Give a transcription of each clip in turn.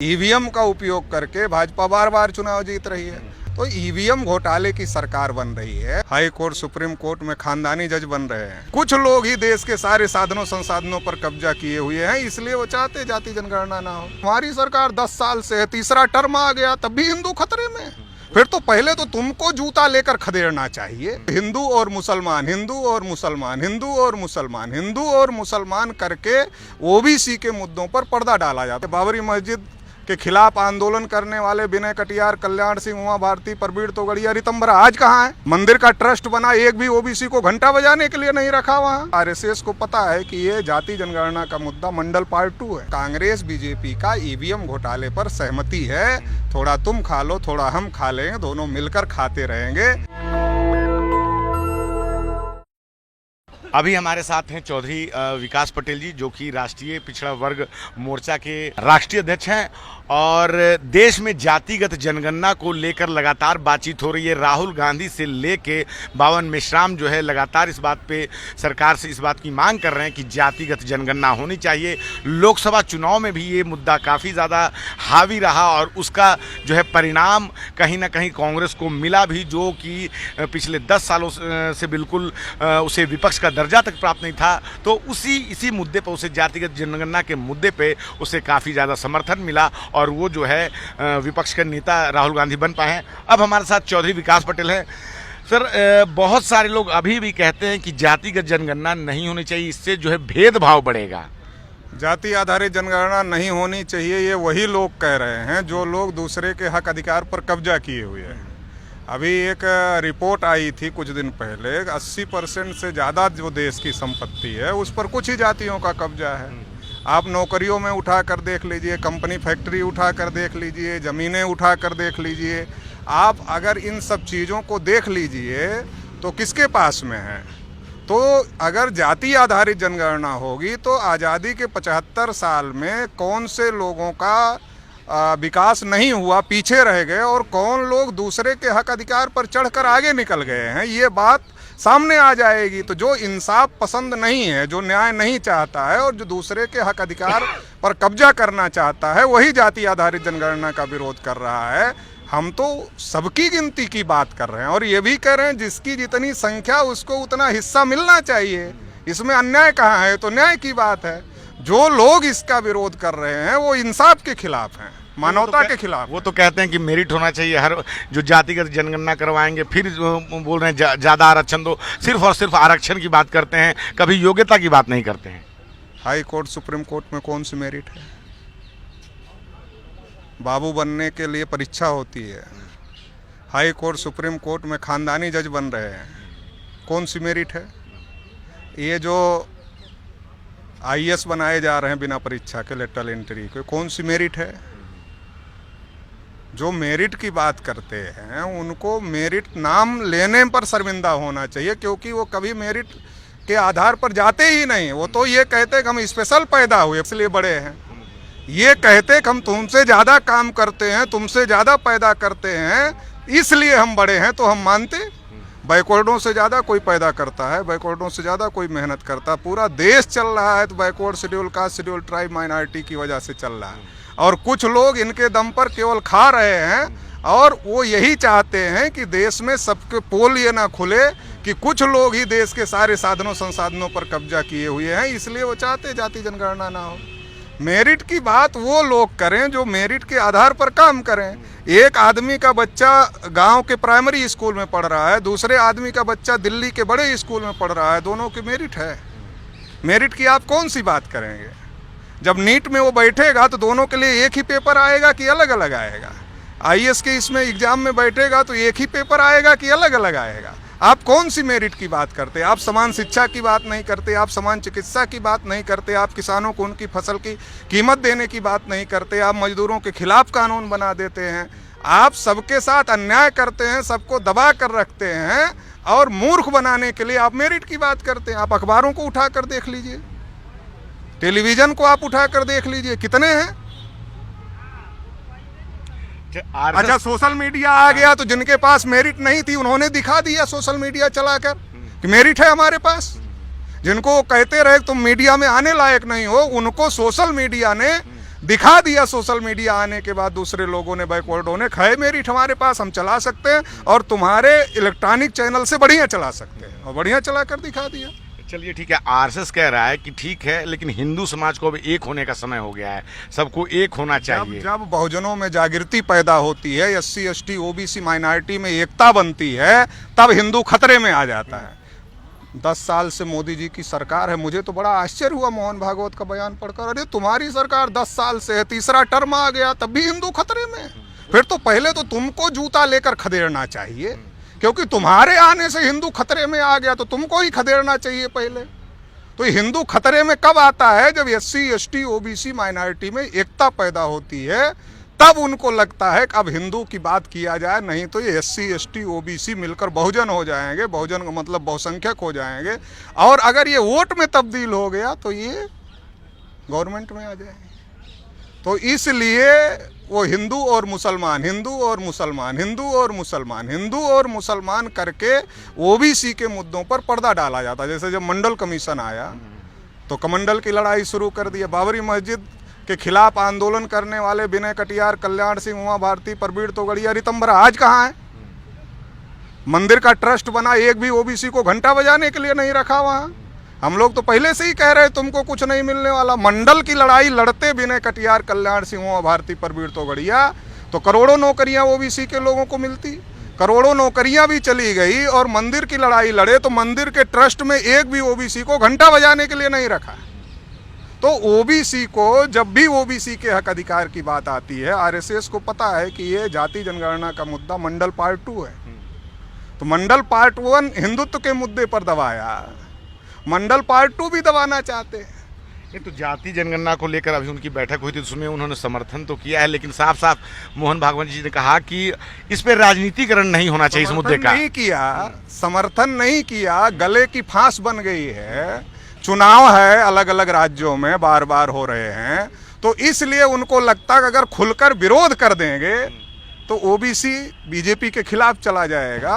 EVM का उपयोग करके भाजपा बार बार चुनाव जीत रही है। तो ईवीएम घोटाले की सरकार बन रही है। हाई कोर्ट, सुप्रीम कोर्ट में खानदानी जज बन रहे हैं। कुछ लोग ही देश के सारे साधनों संसाधनों पर कब्जा किए हुए हैं, इसलिए वो चाहते जाति जनगणना ना हो। हमारी सरकार 10 साल से है, तीसरा टर्म आ गया तब भी हिंदू खतरे में। फिर तो पहले तो तुमको जूता लेकर खदेड़ना चाहिए। हिंदू और मुसलमान, हिंदू और मुसलमान, हिंदू और मुसलमान, हिंदू और मुसलमान करके ओबीसी के मुद्दों पर पर्दा डाला जाता है। बाबरी मस्जिद के खिलाफ आंदोलन करने वाले विनय कटियार, कल्याण सिंह, उमा भारती, प्रवीण तोगड़िया, रितंबरा आज कहाँ है? मंदिर का ट्रस्ट बना, एक भी ओबीसी को घंटा बजाने के लिए नहीं रखा वहाँ। आरएसएस को पता है कि ये जाति जनगणना का मुद्दा मंडल पार्ट 2 है। कांग्रेस बीजेपी का ईवीएम घोटाले पर सहमति है। थोड़ा तुम खा लो, थोड़ा हम खा लेंगे, दोनों मिलकर खाते रहेंगे। अभी हमारे साथ हैं चौधरी विकास पटेल जी, जो कि राष्ट्रीय पिछड़ा वर्ग मोर्चा के राष्ट्रीय अध्यक्ष हैं और देश में जातिगत जनगणना को लेकर लगातार बातचीत हो रही है। राहुल गांधी से लेके बावन मेश्राम जो है लगातार इस बात पे सरकार से इस बात की मांग कर रहे हैं कि जातिगत जनगणना होनी चाहिए। लोकसभा चुनाव में भी ये मुद्दा काफ़ी ज़्यादा हावी रहा और उसका जो है परिणाम कहीं ना कहीं कांग्रेस को मिला भी, जो कि पिछले 10 सालों से बिल्कुल उसे विपक्ष का दर्जा तक प्राप्त नहीं था। तो इसी मुद्दे पर उसे जातिगत जनगणना के मुद्दे पे उसे काफ़ी ज़्यादा समर्थन मिला और वो जो है विपक्ष के नेता राहुल गांधी बन पाए हैं। अब हमारे साथ चौधरी विकास पटेल हैं। सर, बहुत सारे लोग अभी भी कहते हैं कि जातिगत जनगणना नहीं होनी चाहिए, इससे जो है भेदभाव बढ़ेगा। जाति आधारित जनगणना नहीं होनी चाहिए, ये वही लोग कह रहे हैं जो लोग दूसरे के हक अधिकार पर कब्जा किए हुए हैं। अभी एक रिपोर्ट आई थी कुछ दिन पहले, 80% से ज़्यादा जो देश की संपत्ति है उस पर कुछ ही जातियों का कब्जा है। आप नौकरियों में उठा कर देख लीजिए, कंपनी फैक्ट्री उठा कर देख लीजिए, ज़मीनें उठा कर देख लीजिए। आप अगर इन सब चीज़ों को देख लीजिए तो किसके पास में है? तो अगर जाति आधारित जनगणना होगी तो आज़ादी के 75 साल में कौन से लोगों का विकास नहीं हुआ, पीछे रह गए, और कौन लोग दूसरे के हक अधिकार पर चढ़कर आगे निकल गए हैं, ये बात सामने आ जाएगी। तो जो इंसाफ पसंद नहीं है, जो न्याय नहीं चाहता है और जो दूसरे के हक अधिकार पर कब्जा करना चाहता है, वही जाति आधारित जनगणना का विरोध कर रहा है। हम तो सबकी गिनती की बात कर रहे हैं और ये भी कह रहे हैं जिसकी जितनी संख्या उसको उतना हिस्सा मिलना चाहिए। इसमें अन्याय कहाँ है? तो न्याय की बात है। जो लोग इसका विरोध कर रहे हैं वो इंसाफ के खिलाफ हैं, मानवता के खिलाफ। वो तो कहते हैं कि मेरिट होना चाहिए, हर जो जातिगत जनगणना करवाएंगे फिर बोल रहे हैं ज़्यादा आरक्षण दो। सिर्फ और सिर्फ आरक्षण की बात करते हैं, कभी योग्यता की बात नहीं करते हैं। हाई कोर्ट, सुप्रीम कोर्ट में कौन सी मेरिट है? बाबू बनने के लिए परीक्षा होती है। हाई कोर्ट, सुप्रीम कोर्ट में खानदानी जज बन रहे हैं, कौन सी मेरिट है? ये जो आईएएस बनाए जा रहे हैं बिना परीक्षा के, लेटरल एंट्री के, कौन सी मेरिट है? जो मेरिट की बात करते हैं उनको मेरिट नाम लेने पर शर्मिंदा होना चाहिए, क्योंकि वो कभी मेरिट के आधार पर जाते ही नहीं। वो तो ये कहते हैं कि हम स्पेशल पैदा हुए इसलिए बड़े हैं। ये कहते हैं कि हम तुमसे ज़्यादा काम करते हैं, तुमसे ज़्यादा पैदा करते हैं, इसलिए हम बड़े हैं। तो हम मानते बैकवर्डों से ज़्यादा कोई पैदा करता है, बैकवर्डों से ज़्यादा कोई मेहनत करता है। पूरा देश चल रहा है तो backward, schedule caste, schedule tribe, minority की वजह से चल रहा है। और कुछ लोग इनके दम पर केवल खा रहे हैं और वो यही चाहते हैं कि देश में सबके पोल ये ना खुले कि कुछ लोग ही देश के सारे साधनों संसाधनों पर कब्जा किए हुए हैं, इसलिए वो चाहते जाति जनगणना ना हो। मेरिट की बात वो लोग करें जो मेरिट के आधार पर काम करें। एक आदमी का बच्चा गांव के प्राइमरी स्कूल में पढ़ रहा है, दूसरे आदमी का बच्चा दिल्ली के बड़े स्कूल में पढ़ रहा है, दोनों की मेरिट है। मेरिट की आप कौन सी बात करेंगे? जब नीट में वो बैठेगा तो दोनों के लिए एक ही पेपर आएगा कि अलग अलग आएगा? आईएएस के इसमें एग्जाम में बैठेगा तो एक ही पेपर आएगा कि अलग अलग आएगा? आप कौन सी मेरिट की बात करते? आप समान शिक्षा की बात नहीं करते, आप समान चिकित्सा की बात नहीं करते, आप किसानों को उनकी फसल की कीमत देने की बात नहीं करते, आप मजदूरों के खिलाफ कानून बना देते हैं, आप सबके साथ अन्याय करते हैं, सबको दबा कर रखते हैं और मूर्ख बनाने के लिए आप मेरिट की बात करते हैं। आप अखबारों को उठा कर देख लीजिए, टेलीविजन को आप उठा कर देख लीजिए, कितने हैं। अच्छा, सोशल मीडिया आ गया तो जिनके पास मेरिट नहीं थी उन्होंने दिखा दिया सोशल मीडिया चलाकर कि मेरिट है हमारे पास। जिनको कहते रहे तुम मीडिया में आने लायक नहीं हो, उनको सोशल मीडिया ने दिखा दिया सोशल मीडिया आने के बाद दूसरे लोगों ने, बैकवर्ड होने, है मेरिट हमारे पास, हम चला सकते हैं और तुम्हारे इलेक्ट्रॉनिक चैनल से बढ़िया चला सकते हैं, और बढ़िया चला कर दिखा दिया। चलिए ठीक है, आरएसएस कह रहा है कि ठीक है, लेकिन हिंदू समाज को अब एक होने का समय हो गया है, सबको एक होना चाहिए। जब बहुजनों में जागृति पैदा होती है, SC ST OBC माइनॉरिटी में एकता बनती है, तब हिंदू खतरे में आ जाता है। 10 साल से मोदी जी की सरकार है, मुझे तो बड़ा आश्चर्य हुआ मोहन भागवत का बयान पढ़कर, अरे तुम्हारी सरकार 10 साल से है, तीसरा टर्म आ गया, तब भी हिंदू खतरे में। फिर तो पहले तो तुमको जूता लेकर खदेड़ना चाहिए, क्योंकि तुम्हारे आने से हिंदू खतरे में आ गया, तो तुमको ही खदेड़ना चाहिए पहले। तो हिंदू खतरे में कब आता है? जब SC ST OBC माइनॉरिटी में एकता पैदा होती है, तब उनको लगता है कि अब हिंदू की बात किया जाए, नहीं तो ये SC ST OBC मिलकर बहुजन हो जाएंगे, बहुजन का मतलब बहुसंख्यक हो जाएंगे, और अगर ये वोट में तब्दील हो गया तो ये गवर्नमेंट में आ जाएंगे। तो इसलिए वो हिंदू और मुसलमान, हिंदू और मुसलमान, हिंदू और मुसलमान, हिंदू और मुसलमान करके OBC के मुद्दों पर पर्दा डाला जाता है। जैसे जब मंडल कमीशन आया तो कमंडल की लड़ाई शुरू कर दी। बाबरी मस्जिद के खिलाफ आंदोलन करने वाले विनय कटियार, कल्याण सिंह, उमा भारती, प्रवीण तोगड़िया, रितंबरा आज कहाँ है? मंदिर का ट्रस्ट बना, एक भी OBC को घंटा बजाने के लिए नहीं रखा वहाँ। हम लोग तो पहले से ही कह रहे तुमको कुछ नहीं मिलने वाला। मंडल की लड़ाई लड़ते विनय कटियार, कल्याण सिंह, उमा भारती, प्रवीण तोगड़िया, तो करोड़ों नौकरियां OBC के लोगों को मिलती, करोड़ों नौकरियां भी चली गई, और मंदिर की लड़ाई लड़े तो मंदिर के ट्रस्ट में एक भी OBC को घंटा बजाने के लिए नहीं रखा। तो OBC को, जब भी OBC के हक अधिकार की बात आती है, RSS को पता है कि ये जाति जनगणना का मुद्दा मंडल पार्ट 2 है, तो मंडल पार्ट 1 हिंदुत्व के मुद्दे पर दबाया, मंडल पार्ट 2 भी दबाना चाहते हैं। ये तो जाति जनगणना को लेकर अभी उनकी बैठक हुई थी, उसमें उन्होंने समर्थन तो किया है, लेकिन साफ साफ मोहन भागवत जी ने कहा कि इस पर राजनीतिकरण नहीं होना चाहिए, इस मुद्दे का नहीं किया, समर्थन नहीं किया, गले की फांस बन गई है। चुनाव है, अलग अलग राज्यों में बार बार हो रहे हैं, तो इसलिए उनको लगता है कि अगर खुलकर विरोध कर देंगे तो OBC BJP के खिलाफ चला जाएगा।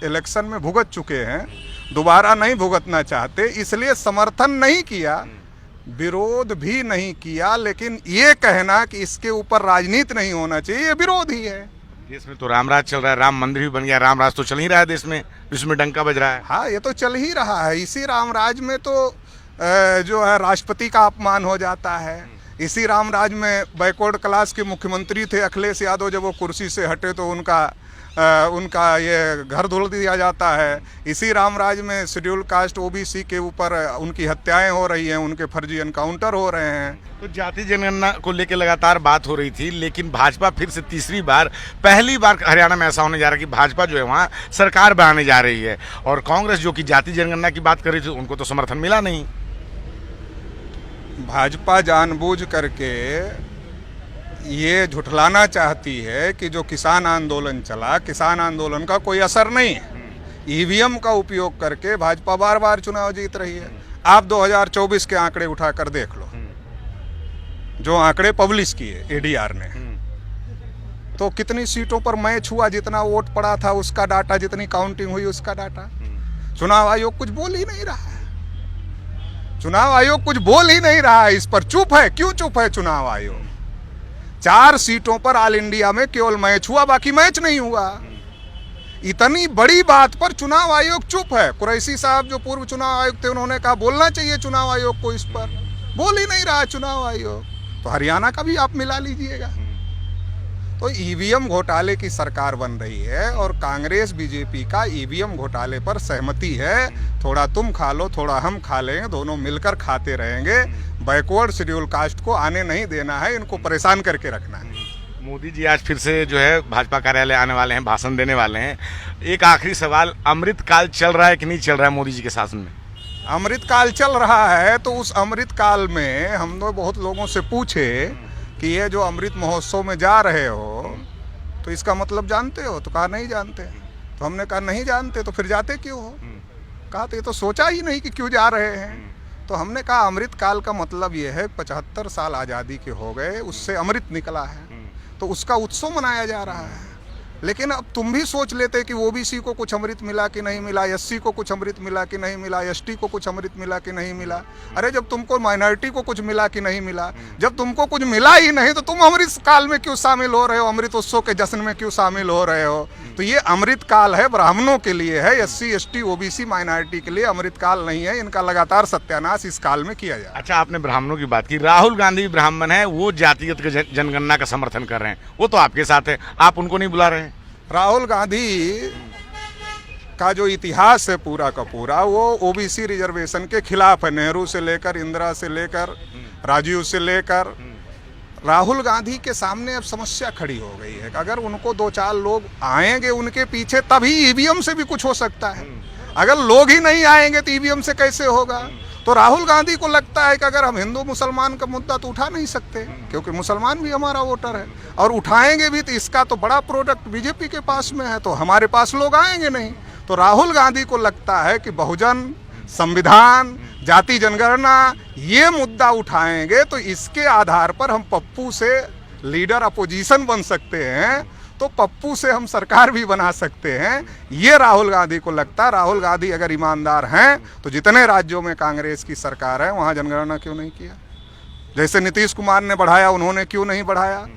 इलेक्शन में भुगत चुके हैं, दोबारा नहीं भुगतना चाहते, इसलिए समर्थन नहीं किया, विरोध भी नहीं किया। लेकिन ये कहना कि इसके ऊपर राजनीति नहीं होना चाहिए, ये विरोध ही है। देश में तो रामराज चल रहा है, राम मंदिर भी बन गया, रामराज तो चल ही रहा है देश में, विश्व में डंका बज रहा है। हाँ, ये तो चल ही रहा है। इसी रामराज में तो जो है राष्ट्रपति का अपमान हो जाता है। इसी रामराज में बैकवर्ड क्लास के मुख्यमंत्री थे अखिलेश यादव, जब वो कुर्सी से हटे तो उनका ये घर धुल दिया जाता है। इसी रामराज में शेड्यूल कास्ट OBC के ऊपर उनकी हत्याएं हो रही हैं, उनके फर्जी एनकाउंटर हो रहे हैं। तो जाति जनगणना को लेकर लगातार बात हो रही थी, लेकिन भाजपा फिर से तीसरी बार, पहली बार हरियाणा में ऐसा होने जा रहा है कि भाजपा जो है वहाँ सरकार बनाने जा रही है, और कांग्रेस जो कि जाति जनगणना की बात कर रही थी, उनको तो समर्थन मिला नहीं। भाजपा जानबूझ करके ये झुठलाना चाहती है कि जो किसान आंदोलन चला, किसान आंदोलन का कोई असर नहीं है। EVM का उपयोग करके भाजपा बार बार चुनाव जीत रही है। आप 2024 के आंकड़े उठाकर देख लो, जो आंकड़े पब्लिश किए ADR ने, तो कितनी सीटों पर मैच हुआ, जितना वोट पड़ा था उसका डाटा, जितनी काउंटिंग हुई उसका डाटा। चुनाव आयोग कुछ बोल ही नहीं रहा है, चुनाव आयोग कुछ बोल ही नहीं रहा है, इस पर चुप है। क्यों चुप है चुनाव आयोग? 4 सीटों पर ऑल इंडिया में केवल मैच हुआ, बाकी मैच नहीं हुआ। इतनी बड़ी बात पर चुनाव आयोग चुप है। कुरैशी साहब जो पूर्व चुनाव आयुक्त थे, उन्होंने कहा बोलना चाहिए चुनाव आयोग को, इस पर बोल ही नहीं रहा चुनाव आयोग। तो हरियाणा का भी आप मिला लीजिएगा। तो EVM घोटाले की सरकार बन रही है, और कांग्रेस BJP का EVM घोटाले पर सहमति है। थोड़ा तुम खा लो, थोड़ा हम खा लेंगे, दोनों मिलकर खाते रहेंगे। बैकवर्ड शेड्यूल कास्ट को आने नहीं देना है, इनको परेशान करके रखना है। मोदी जी आज फिर से जो है भाजपा कार्यालय आने वाले हैं, भाषण देने वाले हैं। एक आखिरी सवाल, अमृत काल चल रहा है कि नहीं चल रहा है मोदी जी के शासन में? अमृत काल चल रहा है, तो उस अमृत काल में हम लोग बहुत लोगों से पूछे कि ये जो अमृत महोत्सव में जा रहे हो, तो इसका मतलब जानते हो? तो कहा नहीं जानते। तो हमने कहा नहीं जानते तो फिर जाते क्यों हो? कहा तो ये तो सोचा ही नहीं कि क्यों जा रहे हैं। तो हमने कहा अमृत काल का मतलब ये है 75 साल आज़ादी के हो गए, उससे अमृत निकला है, तो उसका उत्सव मनाया जा रहा है। लेकिन अब तुम भी सोच लेते कि ओबीसी को कुछ अमृत मिला कि नहीं मिला, एससी को कुछ अमृत मिला कि नहीं मिला, एसटी को कुछ अमृत मिला कि नहीं मिला। अरे जब तुमको माइनॉरिटी को कुछ मिला कि नहीं मिला, जब तुमको कुछ मिला ही नहीं तो तुम अमृत काल में क्यों शामिल हो रहे हो, अमृत उत्सव के जश्न में क्यों शामिल हो रहे हो। तो ये अमृत काल है, ब्राह्मणों के लिए है, एससी एसटी ओबीसी माइनॉरिटी के लिए अमृत काल नहीं है। इनका लगातार सत्यानाश इस काल में किया जाए। अच्छा, आपने ब्राह्मणों की बात की, राहुल गांधी ब्राह्मण है, वो जातिगत जनगणना का समर्थन कर रहे हैं, वो तो आपके साथ है, आप उनको नहीं बुला रहे हैं। राहुल गांधी का जो इतिहास है पूरा का पूरा, वो ओबीसी रिजर्वेशन के खिलाफ है। नेहरू से लेकर, इंदिरा से लेकर, राजीव से लेकर, राहुल गांधी के सामने अब समस्या खड़ी हो गई है कि अगर उनको 2-4 लोग आएंगे उनके पीछे तभी ईवीएम से भी कुछ हो सकता है। अगर लोग ही नहीं आएंगे तो ईवीएम से कैसे होगा। तो राहुल गांधी को लगता है कि अगर हम हिंदू मुसलमान का मुद्दा तो उठा नहीं सकते, क्योंकि मुसलमान भी हमारा वोटर है, और उठाएंगे भी तो इसका तो बड़ा प्रोडक्ट बीजेपी के पास में है, तो हमारे पास लोग आएंगे नहीं। तो राहुल गांधी को लगता है कि बहुजन, संविधान, जाति जनगणना ये मुद्दा उठाएंगे तो इसके आधार पर हम पप्पू से लीडर अपोजिशन बन सकते हैं, तो पप्पू से हम सरकार भी बना सकते हैं। ये राहुल गांधी को लगता है। राहुल गांधी अगर ईमानदार हैं तो जितने राज्यों में कांग्रेस की सरकार है वहाँ जनगणना क्यों नहीं किया। जैसे नीतीश कुमार ने बढ़ाया, उन्होंने क्यों नहीं बढ़ाया।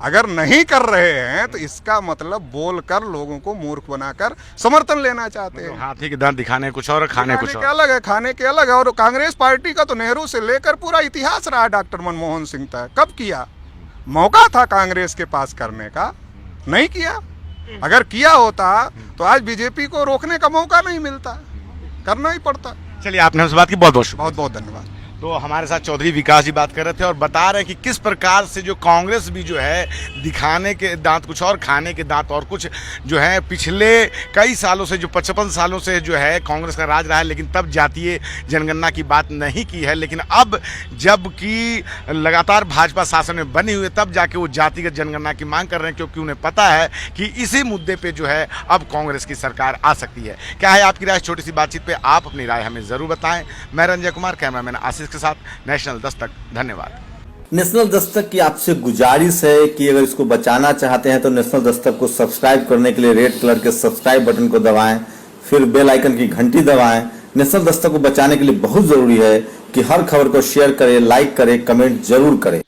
अगर नहीं कर रहे हैं तो इसका मतलब बोलकर लोगों को मूर्ख बनाकर समर्थन लेना चाहते हैं। हाथी के दांत दिखाने कुछ और, खाने कुछ और। अलग है, खाने के अलग है। और कांग्रेस पार्टी का तो नेहरू से लेकर पूरा इतिहास रहा, डॉक्टर मनमोहन सिंह तक। कब किया, मौका था कांग्रेस के पास करने का, नहीं किया। अगर किया होता तो आज बीजेपी को रोकने का मौका नहीं मिलता, करना ही पड़ता। चलिए, आपने उस बात की बहुत बहुत धन्यवाद। तो हमारे साथ चौधरी विकास जी बात कर रहे थे और बता रहे हैं कि किस प्रकार से जो कांग्रेस भी जो है दिखाने के दांत कुछ और, खाने के दांत और कुछ, जो है पिछले कई सालों से, जो 55 सालों से जो है कांग्रेस का राज रहा है, लेकिन तब जातीय जनगणना की बात नहीं की है। लेकिन अब जबकि लगातार भाजपा शासन में बनी हुई है, तब जाके वो जातिगत जनगणना की मांग कर रहे हैं, क्योंकि उन्हें पता है कि इसी मुद्दे पर जो है अब कांग्रेस की सरकार आ सकती है। क्या है आपकी राय, छोटी सी बातचीत पर आप अपनी राय हमें ज़रूर बताएं। मैं रंजय कुमार, कैमरामैन आशीष के साथ, नेशनल दस्तक। धन्यवाद। नेशनल दस्तक की आपसे गुजारिश है कि अगर इसको बचाना चाहते हैं तो नेशनल दस्तक को सब्सक्राइब करने के लिए रेड कलर के सब्सक्राइब बटन को दबाएं, फिर बेल आइकन की घंटी दबाएं। नेशनल दस्तक को बचाने के लिए बहुत जरूरी है कि हर खबर को शेयर करें, लाइक करें, कमेंट जरूर करें।